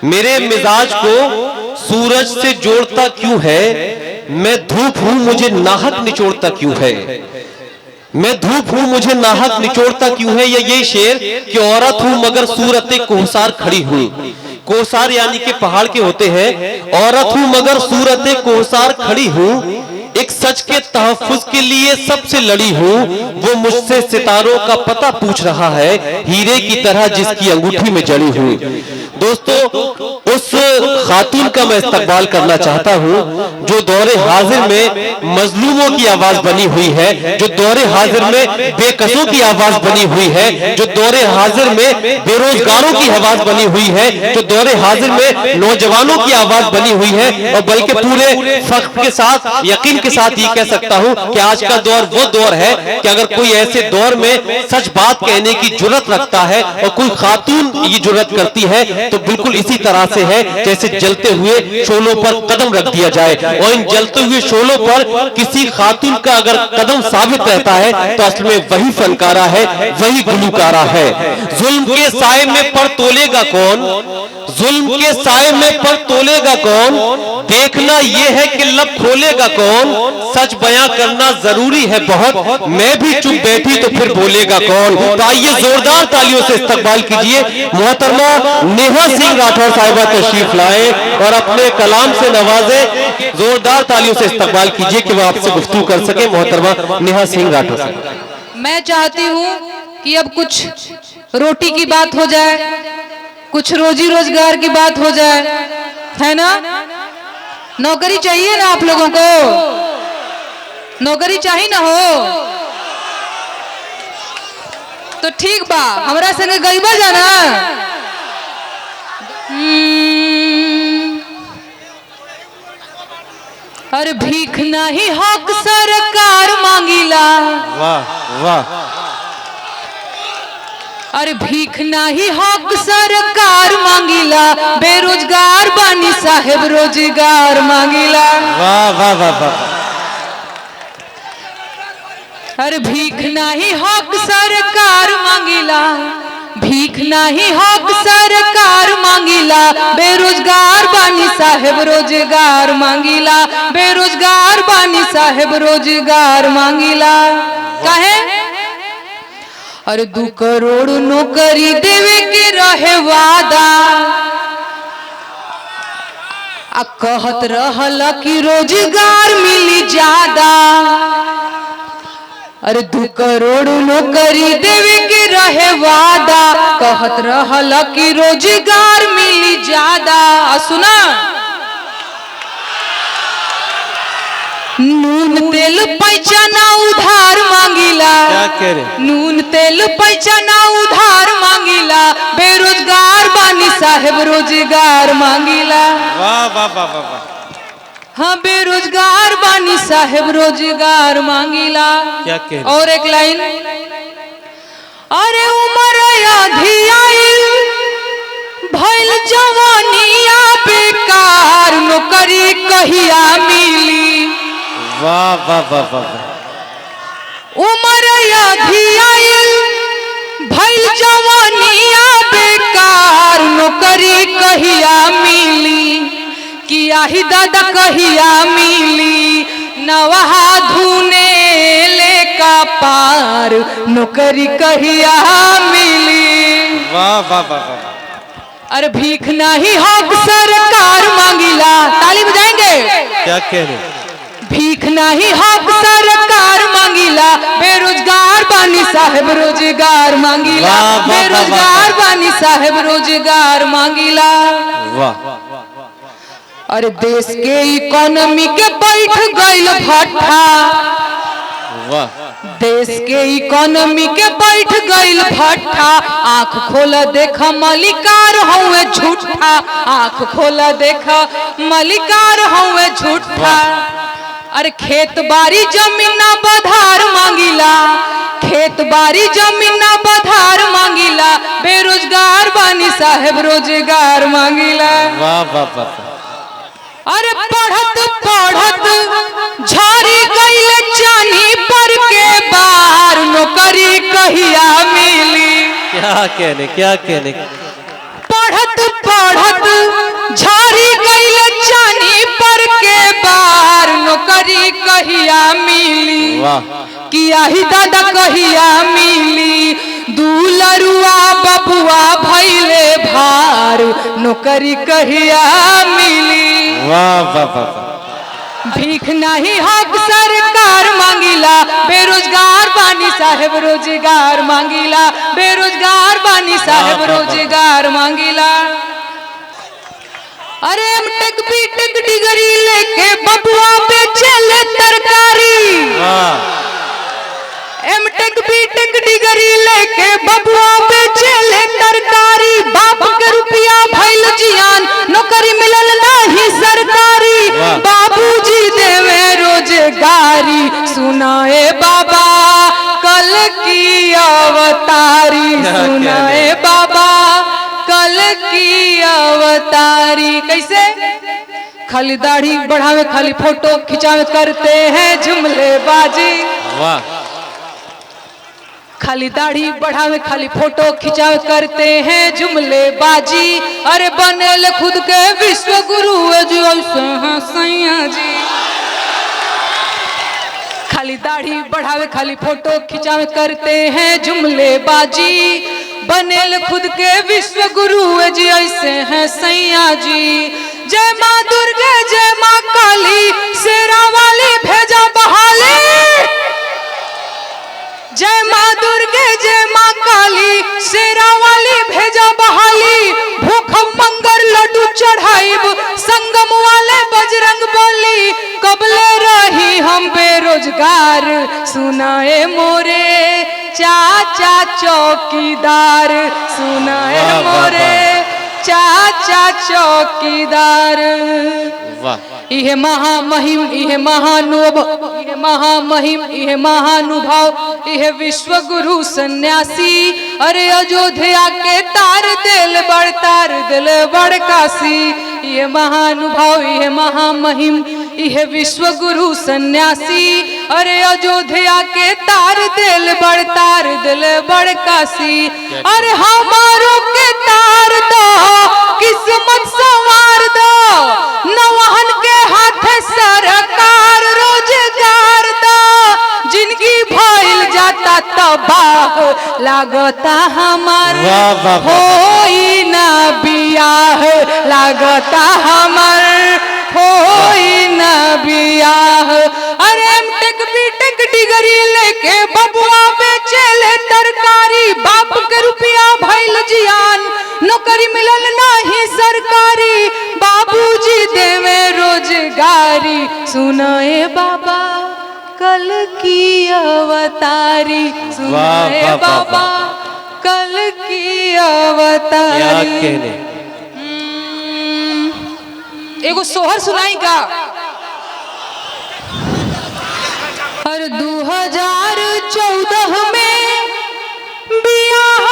मेरे मिजाज को सूरज से जोड़ता क्यों है, मैं धूप हूं मुझे नाहक निचोड़ता क्यों है, मैं धूप हूं मुझे नाहक निचोड़ता क्यों है। ये शेर कि औरत हूं मगर सूरत कोहसार खड़ी हूं। कोहसार यानी कि पहाड़ के होते हैं। औरत हूं मगर सूरत कोहसार खड़ी हूं, एक सच के तहफ्फुज के लिए सबसे लड़ी हूं। वो मुझसे सितारों का पता पूछ रहा है, हीरे की तरह जिसकी अंगूठी में जड़ी हूं। दोस्तों, उस खातून का मैं इस्तकबाल करना चाहता हूं जो दौरे हाजिर में मजलूमों की आवाज बनी हुई है, जो दौरे हाजिर में बेकसों की आवाज बनी हुई है, जो दौरे हाजिर में बेरोजगारों की आवाज बनी हुई है, जो दौरे हाजिर में नौजवानों की आवाज बनी हुई है। और बल्कि पूरे फख्र के साथ, यकीन के साथ ये कह सकता हूं कि आज का दौर वो दौर है कि अगर कोई ऐसे दौर में सच बात कहने की जुर्रत रखता है और कोई खातून ये जुर्रत करती है तो बिल्कुल इसी तरह से है जैसे जलते हुए शोलों पर कदम रख दिया जाए। और इन जलते हुए शोलों पर किसी खातून का अगर कदम साबित रहता है तो असल में वही फनकारा है, वही गुलकारा है। जुल्म के साए में पर तोलेगा कौन, जुल्म के साए में पर तोलेगा कौन, देखना यह है कि लब खोलेगा कौन। सच बयां करना जरूरी है बहुत, मैं भी चुप बैठी तो फिर बोलेगा कौन। तो आइए जोरदार तालियों से इस्तकबाल कीजिए मोहतरमा नेहा सिंह राठौर साहिबा तशरीफ लाए और अपने कलाम से नवाजे। जोरदार तालियों से इस्तकबाल कीजिए कि वो आपसे गुफ्तगू कर सके। मोहतरमा नेहा सिंह राठौर। मैं चाहती हूँ कि अब कुछ रोटी की बात हो जाए, कुछ रोजी रोजगार की बात हो जाए, है ना। नौकरी चाहिए ना आप लोगों को, नौकरी चाहिए ना हो तो ठीक बा, हमरा संगे गईबा जाना। अरे भीख नहीं हक सरकार मांगीला, वाह वाह। अरे भीख नहीं हक सरकार मांगीला, बेरोजगार बानी साहेब रोजगार मांगीला। वाह वाह वाह वाह। अरे भीख नहीं हक सरकार मांगीला, भीख नहीं हक सरकार मांगीला, बेरोजगार बानी साहेब रोजगार मांगीला, बेरोजगार बानी साहेब रोजगार मांगीला। काहे? अरे 2 करोड़ नौकरी देवे के रहे वादा, आ कहत रहल कि रोजगार मिली ज्यादा। अरे 2 करोड़ नौकरी देवे के रहे वादा, कहत रहल कि रोजगार मिली ज्यादा। सुना, नून तेल पैसा ना उधार मांगीला, क्या कह रहे? नून तेल पैसा ना उधार मांगीला, बेरोजगार बानी साहेब रोजगार मांगीला। वाह वाह वाह वाह। हाँ, बेरोजगार बानी साहेब रोजगार मांगीला। क्या कह रहे? और एक लाइन, अरे उम्र आधी आइल भइल जवानिया बेकार, नौकरी कहिया मिली। वाह वाह वाह वाह। उम्र आधी आइल भइल जवानिया बेकार, नौकरी कहिया मिली, किया ही दादा कहिया मिली। नवहा धुने ले का पार, नौकरी कहिया मिली। वाह वाह वाह वाह। अरे भीख नहीं हक सरकार मांगीला, ताली बजाएंगे। क्या कह रहे? भीख नहीं हक सरकार मांगीला, बेरोजगार बानी साहेब रोजगार मांगीला, बेरोजगार बानी साहेब रोजगार मांगीला। वाह। अरे देश के इकोनॉमी के बैठ गइल भट्ठा, वाह। देश के इकोनॉमी के बैठ गइल भट्ठा, आंख खोला देखा मलिकार हुए झूठा, आंख खोला देखा मलिकार हुए झूठा। अरे खेत बाड़ी जमीन ना बधार मांगीला, खेत बाड़ी जमीन ना बधार मांगीला, बेरोजगार बानी साहेब रोजगार मांगीला। वाह वाह वाह। अरे पढ़त पढ़त झाड़ी गइल चानी पर के बाहर, नौकरी कहिया मिली। क्या कहने, क्या कहने। पढ़त पढ़त मिली, वाह किया ही दादा कहिया मिली, दूलरुआ बबुआ भैले भार नौकरी कहिया मिली। वाह वाह वाह। भीख नहीं हक सरकार मांगिला, बेरोजगार बानी साहेब रोजगार मांगिला, बेरोजगार बानी साहेब रोजगार मांगिला। अरे एमटेक बीटेक डिग्री लेके बबुआ बेचेले तरकारी, एमटेक बीटेक डिग्री लेके बबुआ बेचेले तरकारी, बाप के रुपया भइल जियान नौकरी मिलल नहीं सरकारी, बाबूजी देवे रोजगारी सुनाए बाबा कल की अवतारी, सुनाए बाबा कल की अवतारी। कैसे? खाली दाढ़ी बढ़ावे खाली फोटो खिंचावे करते हैं जुमलेबाजी, वाह खाली दाढ़ी बढ़ावे खाली फोटो खिंचावे करते हैं जुमलेबाजी। अरे बनेले खुद के विश्व गुरु जो हैं सैया जी, खाली दाढ़ी बढ़ावे खाली फोटो खिंचावे करते हैं जुमलेबाजी, बनेल खुद के विश्व गुरु जी ऐसे हैं सैया जी। जय माँ दुर्गे जय माँ काली शेरा वाली भेजा बहाली, जय माँ दुर्गे जय माँ काली शेरा वाली भेजा बहाली, भूख मंगर लड्डू चढ़ाइब संगम वाले बजरंग बोली, कबले रही हम बेरोजगार सुनाए मोरे चाचा चौकीदार, सुनाए मोरे चाचा चौकीदार। इहे महामहिम इहे महानुभ इहे महामहिम इहे महानुभाव इहे विश्व गुरु सन्यासी, अरे अयोध्या के तार दिल बड़ काशी, इहे महानुभाव इहे महामहिम इहे विश्व गुरु सन्यासी, अरे अयोध्या के तार दिल बड़ काशी। अरे हमारों के तार दो किस्मत संवार दो, नौहन के हाथ सरकार रोजगार दो, जिनकी भइल जाता तबाह लागता हमार होई ना बियाह, लागता हमार होई ना बियाह। अरे एमटेक बीटेक डिग्री लेके बबुआ बेचेले तरकारी, बाप के रुपया भइल जियान नौकरी मिलल नहीं सरकारी, बाबूजी देवे रोजगारी सुनाए बाबा कल की अवतारी, सुनाए बाबा कल की अवतारी। एगो सोहर सुनाई का। हर 2014 में बियाह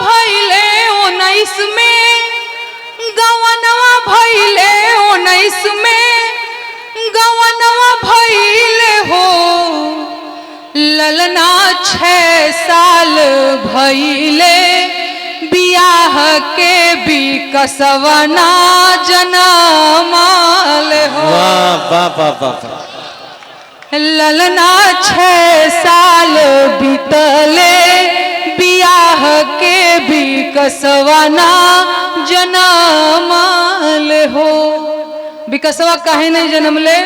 भइले 19 में, गवनवा भइले 19 में, गवनवा भइले हो ललना 6 साल भइले, बियाह के बिकसवना जनमाल हो। ललना 6 साल बीतले, बियाह के बिकसवना जनमाल हो। बिकसवा काहे नहीं जन्म ले?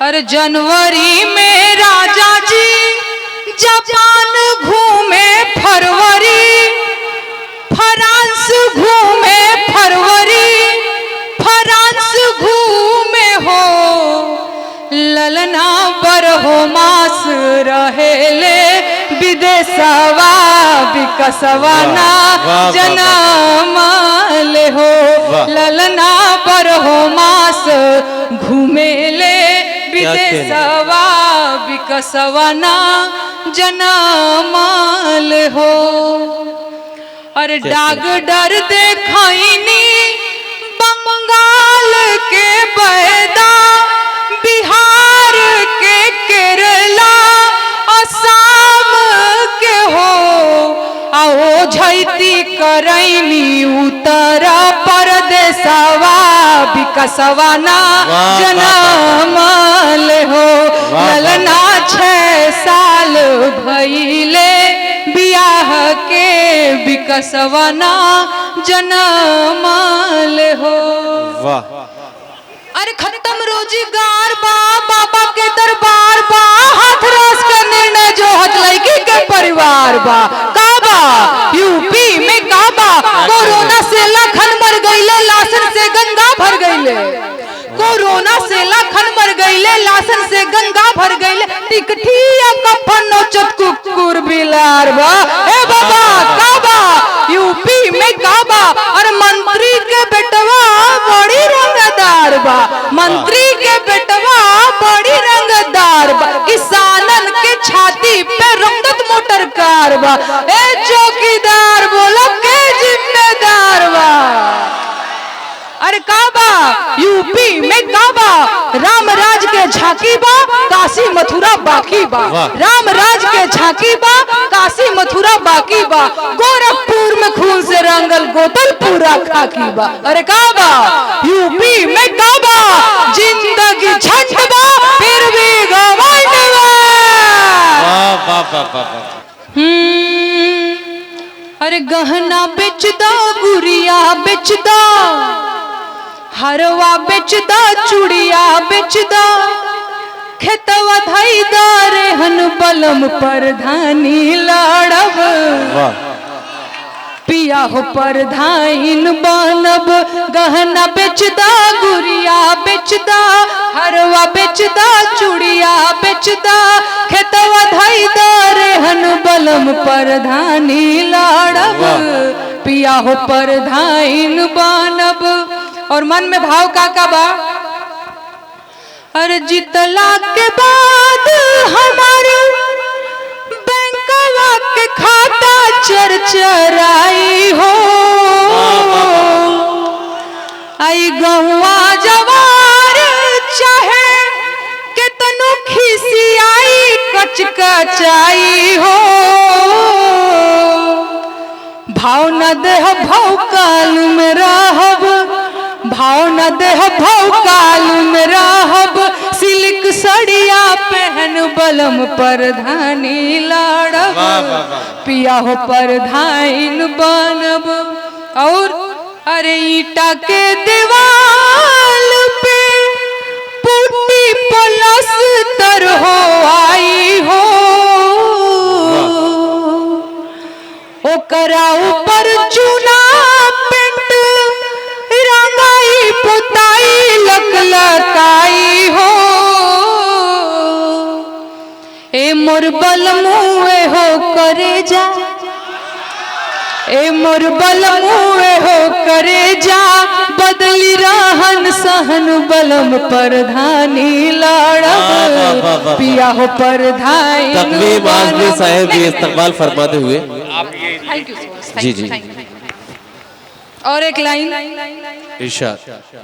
हर जनवरी में राजा जी जापान घूमे, फरवरी फ्रांस घूमे, फरवरी फ्रांस घूमे हो ललना बरहो मास रहेले, विदेशवा बिकसवना जनमाल हो, ललना बरहो मास घूमेले, विदेशवा बिकसवना जनमाल हो। अरे डाग डर देखैनी बंगाल के बैदा, बिहार के केरला असम के हो, आओ झैती करैनी उत्तर प्रदेशवा विकसवाना वाह, जनमल हो। वाह, ललना 6 साल भइले बियाह के विकसवाना जनमल हो। वाह। अरे खत्म रोजगार बा, बाबा के दरबार बा, हाथ रस के निर्णय जो हत लड़की के परिवार बा। काबा यूपी में काबा, कोरोना से लाखन मर गईले, लाशन से गंगा भर गईले। कोरोना से लाखन मर गईले, लाशन से गंगा भर गईले। टिकठिया कफन नोचत कुकुर बिलार बा। ए बाबा काबा यूपी में काबा, और मंत्री के बेटवा बड़ी रंगदार बा। मंत्री के बेटवा बड़ी रंगदार बा। किसानन के छाती पे रंगत मोटर कार बा। ए चौकीदार बोलो के जिम्मेदार बा। अरे काबा यूपी में काबा, राम राज के झांकी बा, काशी मथुरा बाकी बा। राम राज के झांकी बा, काशी मथुरा बाकी बा। गोरखपुर में खून से रंगल गोतल पूरा खाकी बा। अरे काबा यूपी में काबा, जिंदगी झंड बा फिर भी घमंड बा। अरे गहना बेच दो, गुड़िया बेच दो, हरवा बेच दो, चूड़िया बेच दो, खेतवा धई दो, रेहन बलम परधानी लड़ब। पिया हो परधाइन बनब। गहना बेच दो, गुड़िया बेच दो, हरवा बेच दो, चूड़िया बेच दो, खेतवा धई दो, रेहन बलम परधानी लड़ब। पिया हो परधाइन बनब। और मन में भाव का बा, अरे जितला के बाद हमारे बैंकवा के खाता चरचराई हो। आई गौवा जवार चाहे कितनो खिसियाई कचकचाई हो। भाव न देह भाव काल में रहब, भाव न देह भाव काल में रहब। सिल्क सड़िया पहन बलम परधानी लड़ब। पिया हो परधाइन बनब। और अरे ईटा के दीवाल पे पुट्टी पलस्तर हो आई हो। ओकरा ऊपर चूना पेंट रंगाई पुताई लकलकाई हो। ए मोर बलमुए हो करे जा, ए मोर बलमुए हो करे जा, बदली रहन सहन बलम परधानी लड़ब। पिया हो परधानी। तकवीम आजमी साहब जी इस्तकबाल फरमाते हुए। Thank you so much. जी जी। और एक लाइन इरशाद।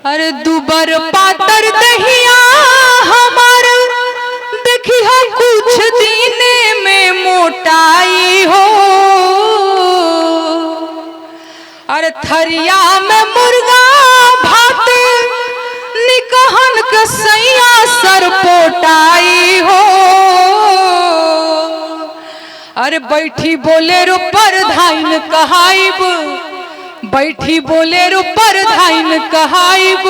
अरे दुबर पातर दहिया हमार, देखी हो कुछ दीने में मोटाई हो। अरे थरिया में मुर्गा भात निकहन के सैया सर पोटाई हो। अरे बैठी बोलेरो परधाइन कहाइब, बैठी बोलेरो परधाइन कहाइब,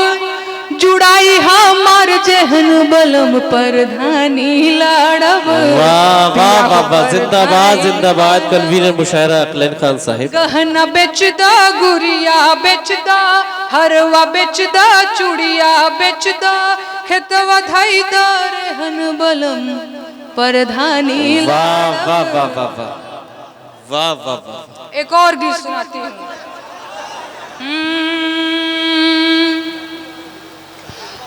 जुड़ाई हमार जहन बलम परधानी लड़ब। वाह वाह वाह वाह, जिंदाबाद जिंदाबाद कन्वीनर मुशायरा अकलैन खान साहिब। गहना बेच दो, गुड़िया बेच दो, हरवा बेच दो, चूड़िया बेच दो, खेतवा धई दो, रेहन बलम परधानी। वाह वाह वाह वाह वाह वाह वाह वाह। एक और गीत सुनाती हूँ।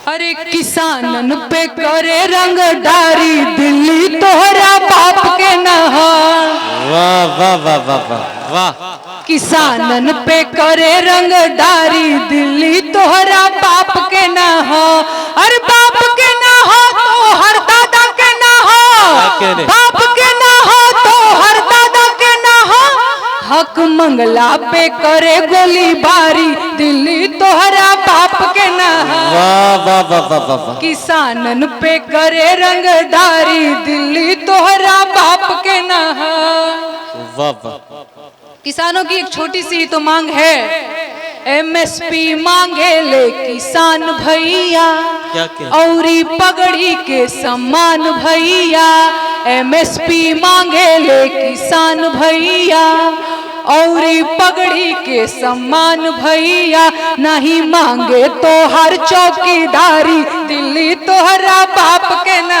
अरे किसानन पे करे रंगदारी, दिल्ली तोहरा बाप के नहार। वाह वाह वाह वाह वाह वाह। किसानन पे करे रंगदारी, दिल्ली तोहरा बाप के ना हो। अरे बाप के ना हो तो हर दादा के ना हो, बाप के ना हो तो हर दादा के ना हो। हक मंगला पे करे गोलीबारी, दिल्ली तोहरा बाप बाप के ना वाह वाह वाह वाह वाह वाह। किसानन पे करे रंगदारी दिल्ली तोहरा बाप के ना वाह वाह। किसानों की एक छोटी सी तो मांग है, एमएसपी मांगे ले किसान भैया क्या क्या? औरी पगड़ी के सम्मान भैया, एमएसपी मांगे ले किसान भैया औरी पगड़ी के सम्मान भैया, नहीं मांगे तो हर चौकीदारी दिल्ली तोहरा बाप के ना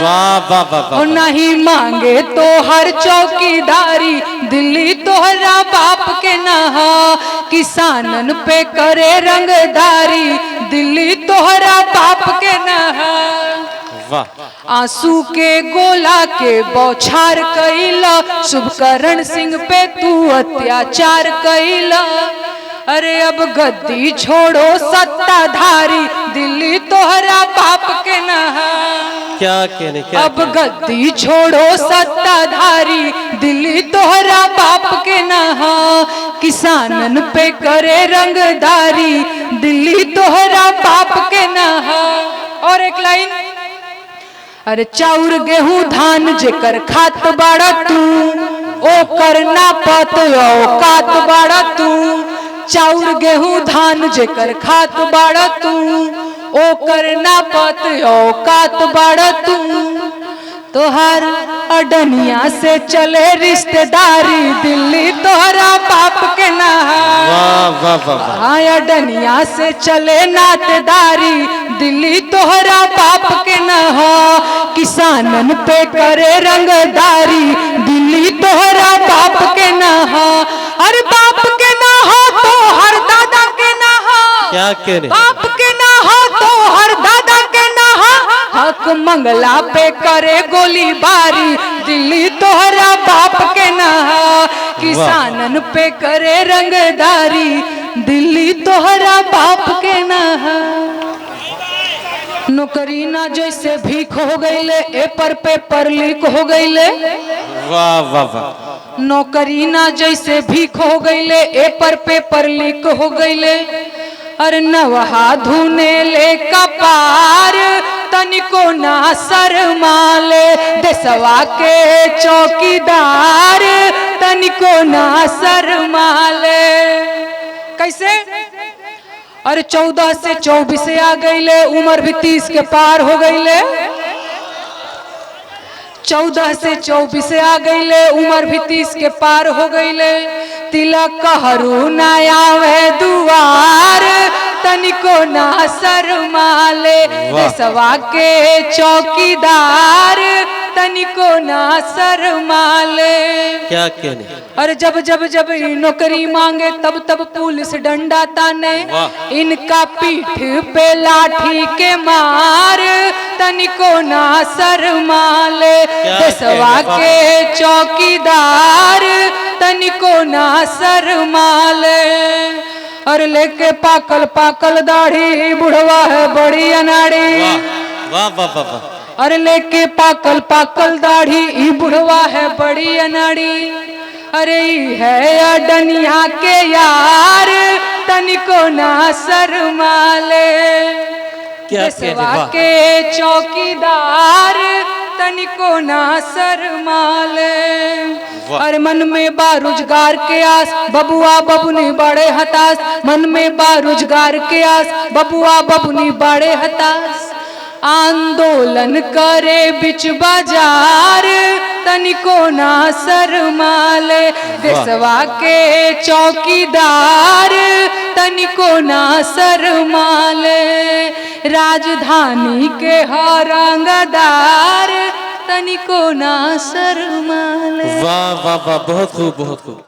वाह वाह वाह वाह। और नहीं मांगे तो हर चौकीदारी दिल्ली तोहरा बाप के ना, किसानन पे करे रंगदारी दिल्ली तोहरा बाप के ना। वाह। आंसू के गोला के बौछार कैला, शुभकरण सिंह पे तू अत्याचार कैला, अरे अब गद्दी छोड़ो सत्ताधारी दिल्ली तोहरा बाप के ना। क्या कहने क्या अब गद्दी छोड़ो सत्ताधारी दिल्ली तोहरा बाप के ना, किसानन पे करे रंगदारी दिल्ली तोहरा बाप के ना। और एक लाइन, अरे चाउर गेहूं धान जेकर खात बाड़ा तू, ओ करना पत औकात बाड़ा तू, चाउर गेहूं धान जेकर खात बाड़ा तू, ओ करना पत औकात बाड़ा तू, तोहार अडनिया से चले रिश्तेदारी दिल्ली तोहरा बाप के ना। वाह वाह वाह वाह। हाँ अडनिया से चले नातेदारी दिल्ली तोहरा बाप के ना, किसानन पे करे रंगदारी दिल्ली तोहरा बाप के ना। अरे बाप के ना हो तो हर दादा के ना हो, क्या कहने? बाप के ना हो तो हर दादा के ना हो, हक मंगला पे करे गोलीबारी दिल्ली तोहरा बाप के ना, किसानन पे करे रंगदारी दिल्ली तोहरा बाप के ना। नौकरी ना जैसे भीख हो गईले, ए पर पेपर लीक हो गईले, वाह वाह वाह। नौकरी ना जैसे भीख हो गईले, ए पर पेपर लीक हो गईले, अरे नवहा धुने ले कपार तनिको ना शरमाले, देशवा के चौकीदार तनिको ना शरमाले। कैसे? अरे 14 से 24 आ गईले, उम्र भी 30 के पार हो गईले, 14 से 24 आ गईले, उम्र भी 30 के पार हो गईले, तिलक कहरू ना आवे दुआर तनिको ना शरमाले, देशवा के चौकीदार तनिको ना शरमाले। क्या कहने? अरे जब जब जब नौकरी मांगे तब तब पुलिस डंडा ताने, इनका पीठ पे लाठी के मार तनिको ना शरमाले, देशवा के चौकीदार तनिको ना शरमाले। अरे लेके पाकल पाकल दाढ़ी बुढ़वा है बड़ी अनाड़ी, वाह वाह वाह वाह। अरे लेके पाकल पाकल दाढ़ी ई बुढ़वा है बड़ी अनाड़ी, अरे ई है अडनिया के यार तनिको ना शरमाले, देशवा के चौकीदार तनिको ना शरमाले। अरे मन में बारोजगार के आस बबुआ बबुनी बड़े हताश, मन में बारोजगार के आस बबुआ बबुनी बड़े हताश, आंदोलन करे बिच बाजार तनिको ना शरमाले, देशवा के चौकीदार तनिको ना शरमाले, राजधानी के रंगदार तनिको ना शरमाले। वाह वाह वाह, बहुत खूब बहुत खूब।